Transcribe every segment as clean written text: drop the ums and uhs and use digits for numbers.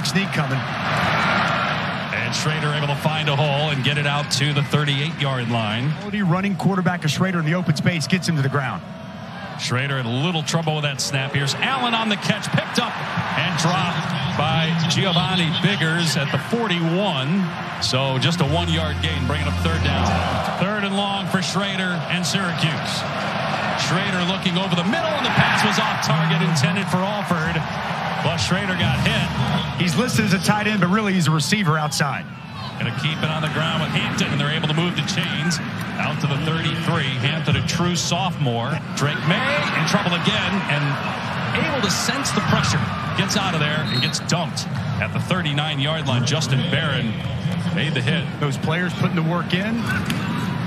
quarterback sneak coming. And Shrader able to find a hole and get it out to the 38-yard line. Running quarterback of Shrader in the open space gets him to the ground. Shrader had a little trouble with that snap. Here's Allen on the catch, picked up and dropped by Giovanni Biggers at the 41. So just a 1-yard gain, bringing up third down. Third and long for Shrader and Syracuse. Shrader looking over the middle, and the pass was off target, intended for Alford. But Shrader got hit. He's listed as a tight end, but really he's a receiver outside. Going to keep it on the ground with Hampton, and they're able to move the chains out to the 33. Hampton, a true sophomore. Drake Maye in trouble again, and able to sense the pressure. Gets out of there and gets dumped at the 39-yard line. Justin Barron made the hit. Those players putting the work in.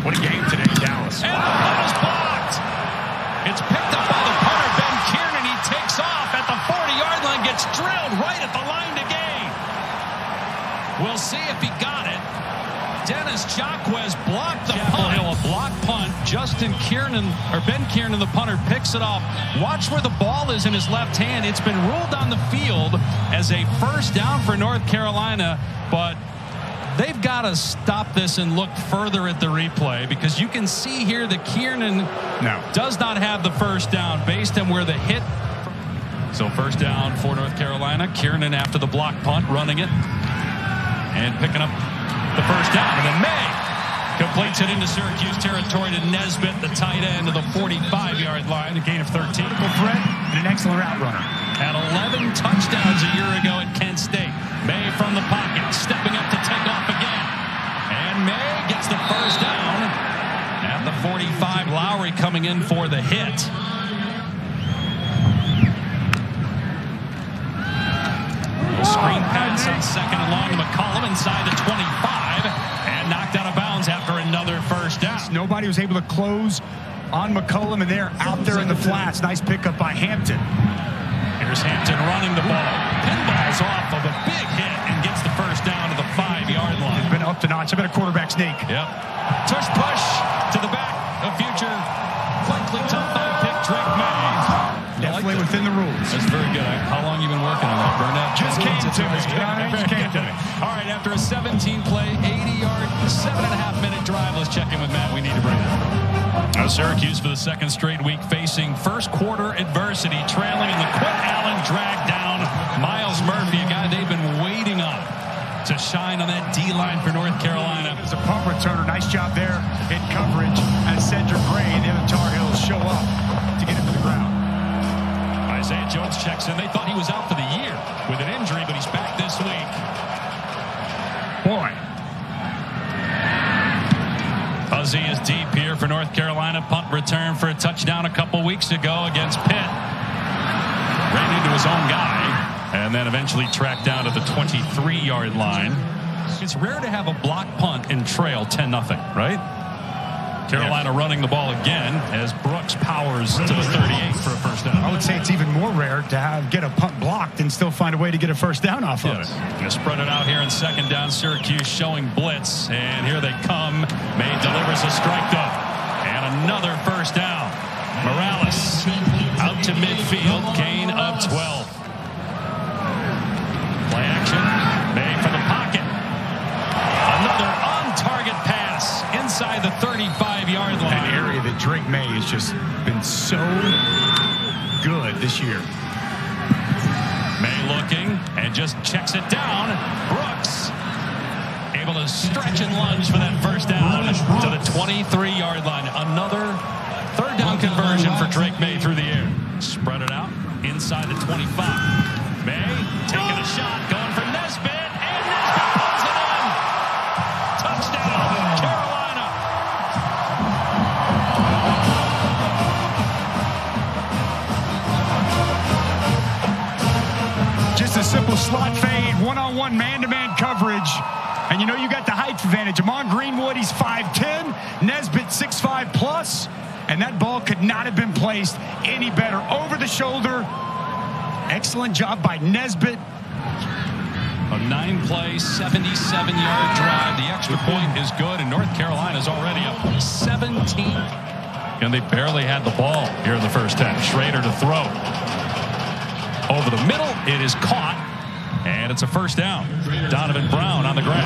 What a game today, Dallas. And the punt is blocked. It's picked up by the punter, Ben Kiernan. He takes off at the 40-yard line, gets drilled right at the line to gain. We'll see if he got it. Dennis Jacquez blocked the punt. A block punt. Justin Kiernan, or Ben Kiernan, the punter, picks it off. Watch where the ball is in his left hand. It's been ruled on the field as a first down for North Carolina, but they've got to stop this and look further at the replay, because you can see here that Kiernan does not have the first down based on where the hit. So first down for North Carolina. Kiernan after the block punt, running it and picking up the first down. And then Maye completes it into Syracuse territory to Nesbitt, the tight end, to the 45-yard line, a gain of 13. Threat and an excellent route runner. Had 11 touchdowns a year ago at Kent State. Maye from the pocket, stepping up to take off again. And Maye gets the first down at the 45. Lowry coming in for the hit. Screen pass on second and long to McCollum inside the 25 and knocked out of bounds after another first down. Nobody was able to close on McCollum, and they're out there in the flats. Nice pickup by Hampton. Here's Hampton running the ball. Pinballs off of a big hit and gets the first down to the 5-yard line. It's been up to notch. I've been a quarterback sneak. Yep. Tush push to the back. A future likely top 5 pick, Drake Maye. Definitely within the rules. That's very good. How long you been working on that, Burnett? Just came to me. All right, after a 17-play, 80-yard, 7.5-minute drive, let's check in with Matt. We need to bring it. Now Syracuse for the second straight week facing first quarter adversity, trailing in the Quinn Allen drag down. Miles Murphy, a guy they've been waiting on to shine on that D-line for North Carolina. There's a punt returner. Nice job there in coverage as Cedric Gray and the other Tar Heels show up to get him to the ground. Isaiah Jones checks in. They thought he was out for the year with an injury, but he's back this week. Boy. Fuzzy is deep here for North Carolina. Punt return for a touchdown a couple weeks ago against Pitt. Ran into his own guy and then eventually tracked down to the 23-yard line. It's rare to have a block punt and trail 10-0, right? Carolina running the ball again as Brooks powers to the 38 for a first down. I would say it's even more rare to get a punt blocked and still find a way to get a first down off of it. Going to spread it out here in second down. Syracuse showing blitz, and here they come. Maye delivers a strike though, and another first down. Morales out to midfield, gain of 12. Play action. Maye from the pocket. Another on-target pass inside the 35-yard line. An area that Drake Maye has just been so good this year. Maye looking and just checks it down. Brooks able to stretch and lunge for that first down to the 23-yard line. Another third down conversion for Drake Maye through the air. Spread it out inside the 25. Maye taking a shot, going for Nesbitt, and Nesbitt pulls it in. Touchdown, Carolina. Just a simple slot fade, one-on-one man-to-man coverage. And you know you got the height advantage. Amon Greenwood, he's 5'10", Nesbitt 6'5 plus, and that ball could not have been placed any better. Over the shoulder. Excellent job by Nesbitt. A 9-play, 77-yard drive. The extra point is good, and North Carolina's already up 17. And they barely had the ball here in the first half. Shrader to throw. Over the middle, it is caught And it's a first down. Donovan Brown on the grab.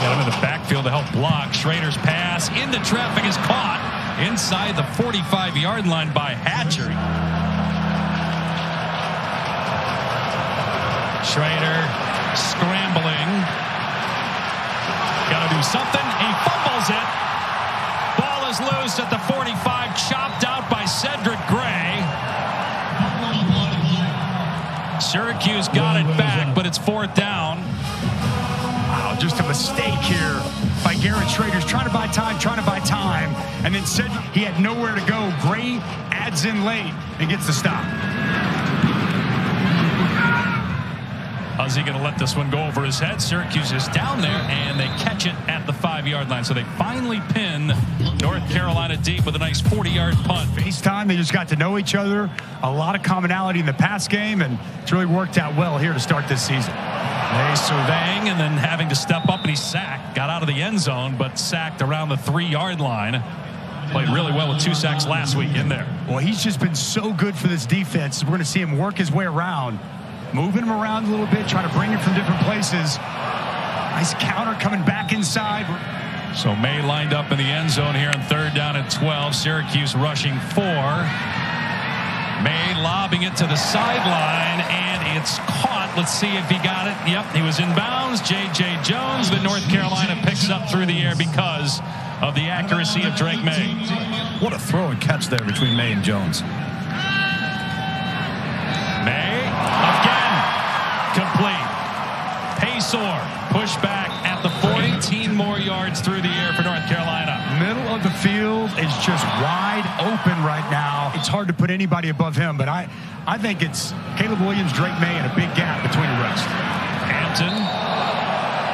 Got him in the backfield to help block. Shrader's pass into traffic is caught inside the 45-yard line by Hatcher. Shrader scrambling. Got to do something. He fumbles it. Ball is loose at the 45. Chopped out by Cedric Gray. Syracuse got it back, but it's fourth down. Wow, just a mistake here by Garrett Shrader. Trying to buy time, and then said he had nowhere to go. Gray adds in late and gets the stop. How's he going to let this one go over his head? Syracuse is down there, and they catch it at the 5-yard line. So they finally pin North Carolina deep with a nice 40-yard punt. FaceTime, they just got to know each other. A lot of commonality in the pass game, and it's really worked out well here to start this season. They surveying and then having to step up, and he sacked. Got out of the end zone, but sacked around the 3-yard line. Played really well with 2 sacks last week in there. Well, he's just been so good for this defense. We're going to see him work his way around. Moving him around a little bit, trying to bring him from different places. Nice counter coming back inside. So Maye lined up in the end zone here on 3rd down and 12. Syracuse rushing 4. Maye lobbing it to the sideline, and it's caught. Let's see if he got it. Yep, he was in bounds. J.J. Jones, but North Carolina picks up through the air because of the accuracy of Drake Maye. What a throw and catch there between Maye and Jones. Maye again, complete. Paysour push back at the 40. 18 more yards through the air for North Carolina. Middle of the field is just wide open right now. It's hard to put anybody above him, but I think it's Caleb Williams, Drake Maye, and a big gap between the rest. Hampton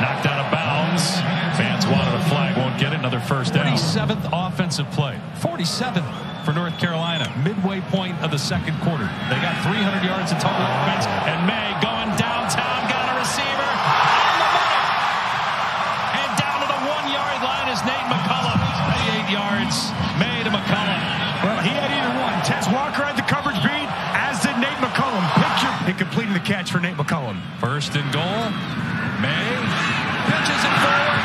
knocked out of bounds. Fans wanted a flag, won't get it. Another first down. 47th offensive play. 47th for North Carolina. Midway point of the second quarter. They got 300 yards of total offense, and Maye going downtown, got a receiver on the money. And down to the 1-yard line is Nate McCollum. 38 yards, Maye to McCollum. Well, he had either one. Tez Walker had the coverage beat, as did Nate McCollum. Picture and completing the catch for Nate McCollum. First and goal. Maye pitches it forward.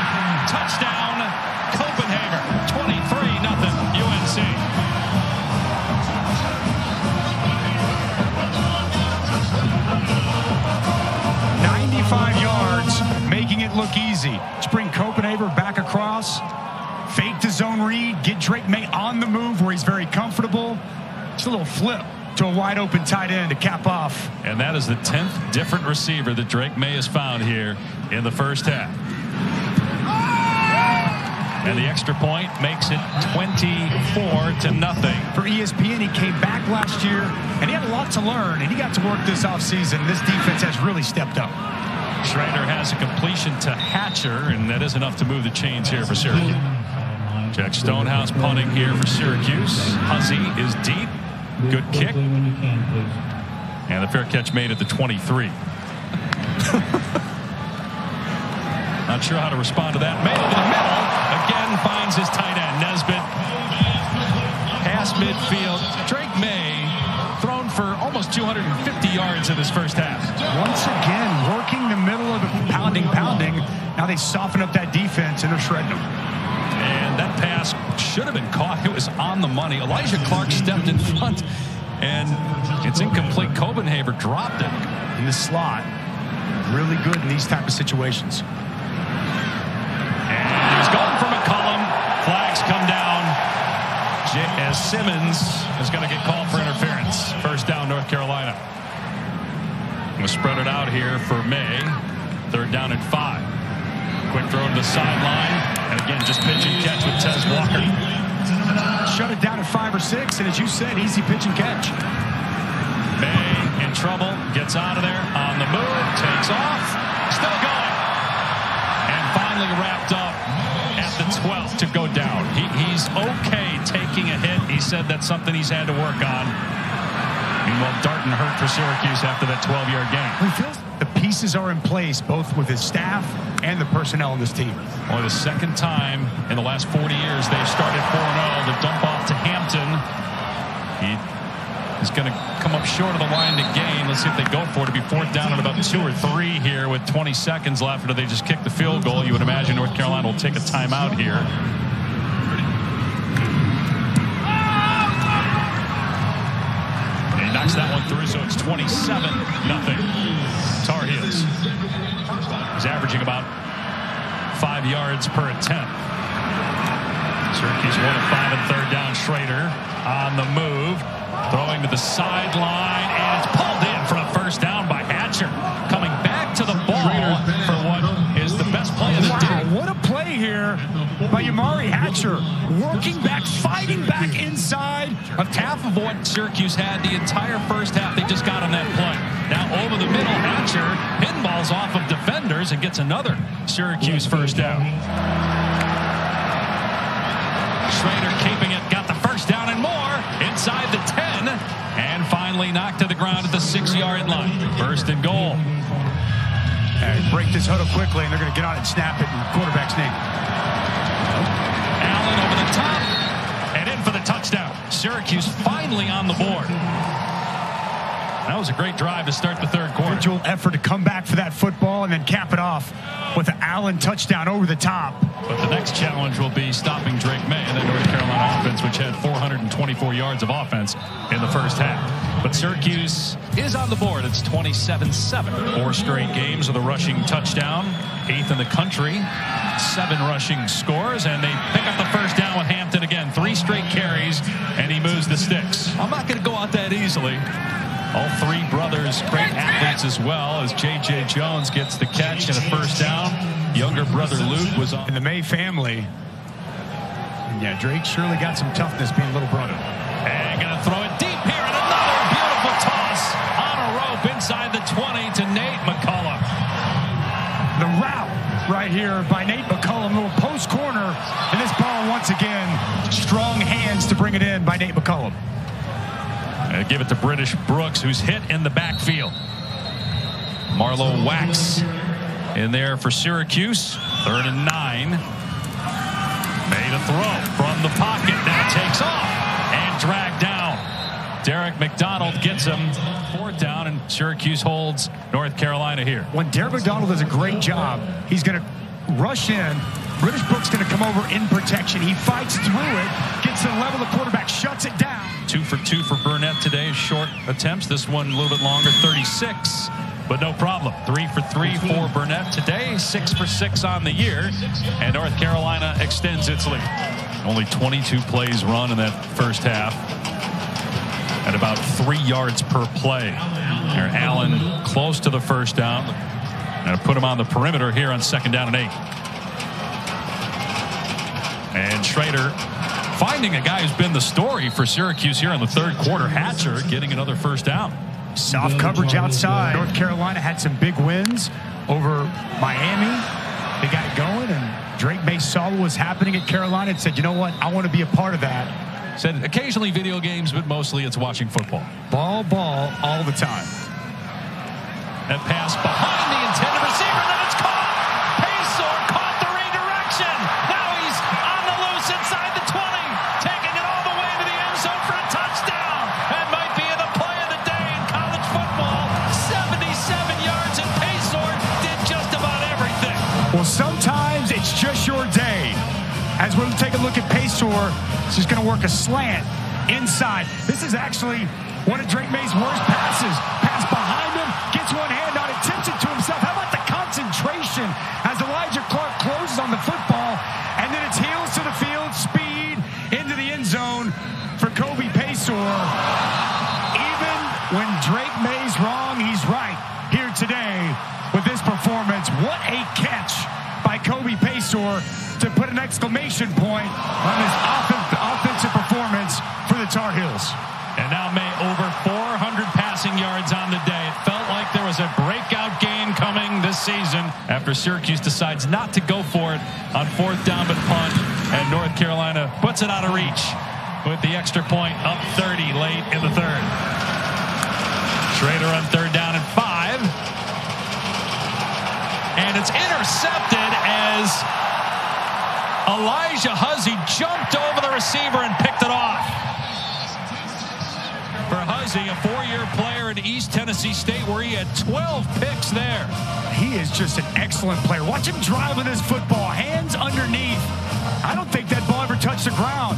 Touchdown, Copenhagen. 23-0 UNC. 95 yards, making it look easy. Let's bring Copenhagen back across. Fake the zone read. Get Drake Maye on the move where he's very comfortable. Just a little flip to a wide open tight end to cap off. And that is the 10th different receiver that Drake Maye has found here in the first half. And the extra point makes it 24-0. For ESPN, he came back last year, and he had a lot to learn, and he got to work this offseason. This defense has really stepped up. Shrader has a completion to Hatcher, and that is enough to move the chains here for Syracuse. Jack Stonehouse punting here for Syracuse. Huzzy is deep. Good kick. And the fair catch made at the 23. Not sure how to respond to that. Maye over the middle. Again finds his tight end. Nesbitt. Past midfield. Drake Maye thrown for almost 250 yards in this first half. Once again, working the middle of the pounding. Now they soften up that defense, and they're shredding them. And that pass should have been caught. It was on the money. Elijah Clark stepped in front, and it's incomplete. Copenhagen dropped it. In the slot, really good in these type of situations. And he's going for McCollum. Flags come down as Simmons is going to get called for interference. First down, North Carolina. We'll spread it out here for Maye. 3rd down and 5. Quick throw to the sideline. And again, just pitch and catch with Tez Walker. Shut it down at 5 or 6, and as you said, easy pitch and catch. Maye in trouble, gets out of there, on the move, takes off, still going. And finally wrapped up at the 12th to go down. He's okay taking a hit. He said that's something he's had to work on. Meanwhile, Darton hurt for Syracuse after that 12-yard game. He feels the pieces are in place, both with his staff and the personnel on this team. Only the second time in the last 40 years they've started 4-0. The dump off to Hampton. He is going to come up short of the line to gain. Let's see if they go for it. To be fourth down at about 2 or 3 here with 20 seconds left after they just kicked the field goal. You would imagine North Carolina will take a timeout here. And he knocks that one through, so it's 27-0. Tar Heels. He's averaging about 5 yards per attempt. Syracuse 1 of 5 and third down. Shrader on the move, throwing to the sideline, and it's pulled in for a first down by Hatcher. Coming back to the ball for what is the best play of the day. What a play here by Yamari Hatcher. Working back, fighting back inside of half of what Syracuse had the entire first half. They just got on that play. Now over the middle, Hatcher pinballs off of defenders and gets another Syracuse first down. Shrader keeping it, got the first down and more inside the 10, and finally knocked to the ground at the 6-yard line. First and goal. Break this huddle quickly, and they're going to get on it and snap it in the quarterback's name. Allen over the top and in for the touchdown. Syracuse finally on the board. That was a great drive to start the third quarter. Individual effort to come back for that football and then cap it off with an Allen touchdown over the top. But the next challenge will be stopping Drake Maye and the North Carolina offense, which had 424 yards of offense in the first half. But Syracuse is on the board. It's 27-7. 4 straight games with a rushing touchdown. 8th in the country. 7 rushing scores, and they pick up the first down with Hampton again. 3 straight carries, and he moves the sticks. I'm not going to go out that easily. All 3 brothers, great athletes as well, as J.J. Jones gets the catch and a first down. Younger brother Luke was on. In the Maye family. And yeah, Drake surely got some toughness being a little brother. And going to throw it deep here, and another beautiful toss on a rope inside the 20 to Nate McCollum. The route right here by Nate McCollum, little post corner, and this ball once again, strong hands to bring it in by Nate McCollum. Give it to British Brooks, who's hit in the backfield. Marlowe Wax in there for Syracuse. 3rd and 9. Made a throw from the pocket. Now takes off and dragged down. Derek McDonald gets him. 4th down, and Syracuse holds North Carolina here. When Derek McDonald does a great job, he's going to rush in. British Brooks going to come over in protection. He fights through it, gets to the level, the quarterback shuts it down. 2 for 2 for Burnett today. Short attempts. This one a little bit longer, 36. But no problem. 3 for 3 for Burnett today. 6 for 6 on the year. And North Carolina extends its lead. Only 22 plays run in that first half. At about 3 yards per play. There, Allen close to the first down. And put him on the perimeter here on 2nd down and 8. And Shrader finding a guy who's been the story for Syracuse here in the third quarter. Hatcher getting another first down. Soft coverage outside. North Carolina had some big wins over Miami. They got it going, and Drake Maye saw what was happening at Carolina and said, you know what, I want to be a part of that. Said occasionally video games, but mostly it's watching football. Ball, all the time. That pass behind the intended receiver, then it's caught. Paysour caught the redirection. Now he's on the loose inside the 20, taking it all the way to the end zone for a touchdown. That might be the play of the day in college football. 77 yards, and Paysour did just about everything. Well, sometimes it's just your day. As we'll take a look at Paysour, she's going to work a slant inside. This is actually one of Drake Maye's worst passes. Pass behind him, gets one hand on it, tips it to himself. How about the concentration as Elijah Clark closes on the football, and then it's heels to the field, speed into the end zone for Kobe Paysour. Even when Drake Maye's wrong, he's right here today with this performance. What a catch by Kobe Paysour to put an exclamation point on this offensive performance for the Tar Heels. And now Maye over 400 passing yards on the day. It felt like there was a breakout game coming this season after Syracuse decides not to go for it on 4th down but punt, and North Carolina puts it out of reach with the extra point, up 30 late in the third. Shrader on 3rd down and 5. And it's intercepted as Elijah Huzzy jumped over the receiver and picked it off. For Huzzy. was he? A 4-year player in East Tennessee State where he had 12 picks there. He is just an excellent player. Watch him drive with his football, hands underneath. I don't think that ball ever touched the ground.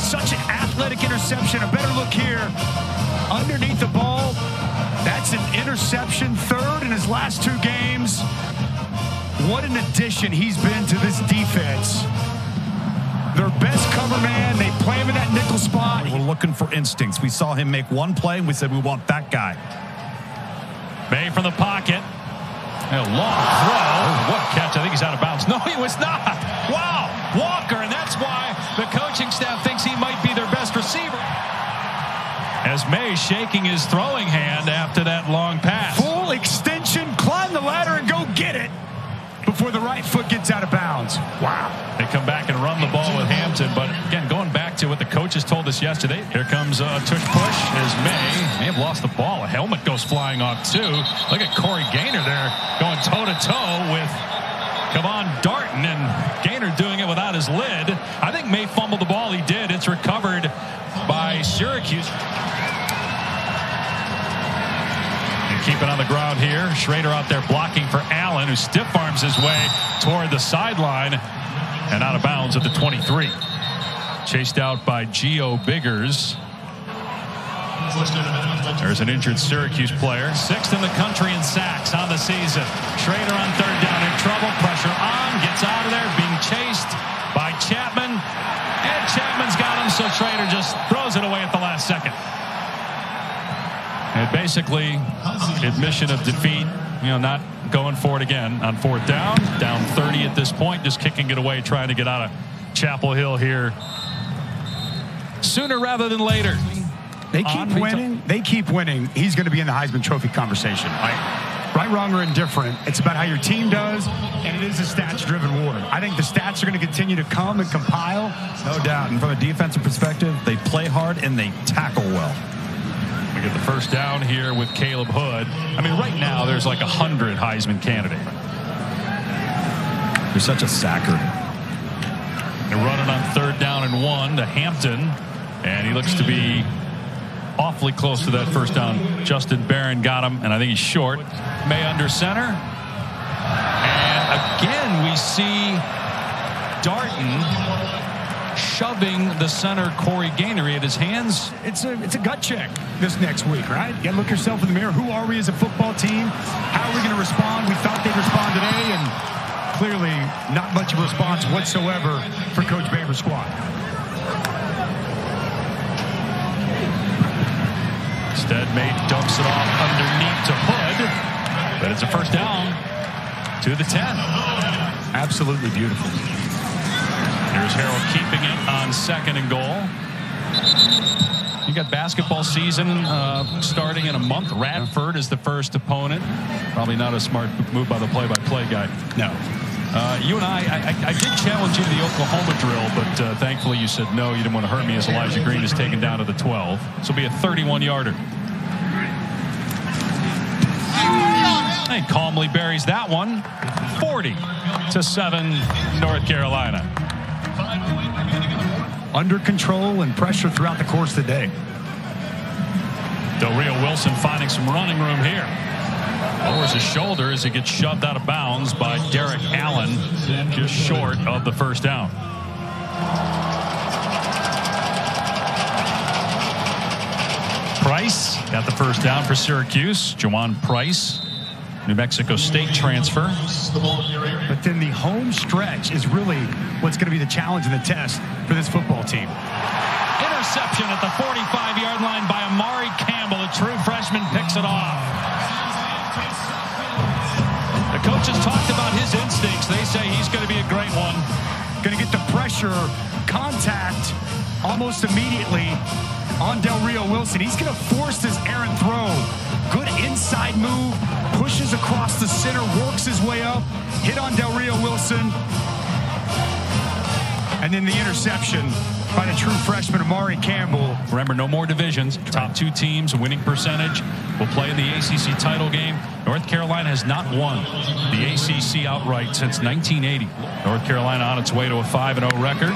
Such an athletic interception. A better look here. Underneath the ball. That's an interception, third in his last 2 games. What an addition he's been to this defense. Their best cover man. They play him in that nickel spot. We're looking for instincts. We saw him make one play, and we said we want that guy. Maye from the pocket. A long throw. Oh, what a catch. I think he's out of bounds. No, he was not. Wow. Walker, and that's why the coaching staff thinks he might be their best receiver. As Maye shaking his throwing hand after that long pass. Full extension, climb the ladder and go get it before the right foot gets out of bounds. Wow. They come back and run the ball with Hampton, but again, going back to what the coaches told us yesterday, here comes a tush push as may have lost the ball. A helmet goes flying off too. Look at Corey Gaynor there going toe-to-toe with Kevon Darton, and Gaynor doing it without his lid. I think Maye fumbled the ball. He did. It's recovered by Syracuse. Keep it on the ground here. Shrader out there blocking for Allen, who stiff arms his way toward the sideline and out of bounds at the 23. Chased out by Gio Biggers. There's an injured Syracuse player. 6th in the country in sacks on the season. Shrader on 3rd down in trouble. Pressure on. Gets out of there. Being chased by Chapman. And Chapman's got him, so Shrader just throws it away at the last second. And basically, admission of defeat, not going for it again on 4th down. Down 30 at this point, just kicking it away, trying to get out of Chapel Hill here sooner rather than later. They keep winning. They keep winning. He's going to be in the Heisman Trophy conversation. Right, wrong, or indifferent. It's about how your team does, and it is a stats-driven award. I think the stats are going to continue to come and compile. No doubt. And from a defensive perspective, they play hard and they tackle well. We get the first down here with Caleb Hood. I mean, right now, there's like 100 Heisman candidates. You're such a sacker. They're running on 3rd down and 1 to Hampton. And he looks to be awfully close to that first down. Justin Barron got him, and I think he's short. Maye under center. And again, we see Darton shoving the center Corey Gaynor at his hands. It's a gut check this next week, right? You gotta look yourself in the mirror. Who are we as a football team? How are we going to respond? We thought they'd respond today, and clearly not much of a response whatsoever for Coach Baber's squad. Instead, Maye dumps it off underneath to Hood, but it's a first down to the 10. Absolutely beautiful. Here's Harrell keeping it on 2nd and goal. You got basketball season starting in a month. Radford is the first opponent. Probably not a smart move by the play-by-play guy. No. You and I did challenge you to the Oklahoma drill, but thankfully you said no. You didn't want to hurt me as Elijah Green is taken down to the 12. This will be a 31-yarder. And calmly buries that one. 40-7 North Carolina. Under control and pressure throughout the course of the day. Del Rio Wilson finding some running room here. Lowers his shoulder as he gets shoved out of bounds by Derek Allen, just short of the first down. Price got the first down for Syracuse. Jawan Price, New Mexico State transfer. But then the home stretch is really what's going to be the challenge and the test for this football team. Interception at the 45-yard line by Amari Campbell. The true freshman picks it off. The coaches talked about his instincts. They say he's going to be a great one. Going to get the pressure, contact almost immediately on Del Rio Wilson. He's going to force this errant throw. Good inside move, pushes across the center, works his way up, hit on Del Rio Wilson. And then the interception by the true freshman Amari Campbell. Remember, no more divisions. Top 2 teams, winning percentage, will play in the ACC title game. North Carolina has not won the ACC outright since 1980. North Carolina on its way to a 5-0 record.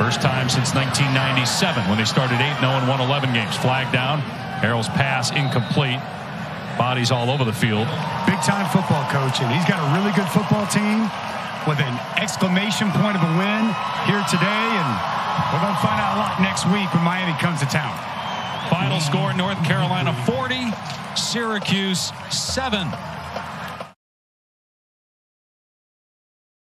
First time since 1997 when they started 8-0 and won 11 games. Flag down. Harrell's pass incomplete. Bodies all over the field. Big-time football coach, and he's got a really good football team with an exclamation point of a win here today, and we're going to find out a lot next week when Miami comes to town. Final score, North Carolina 40, Syracuse 7.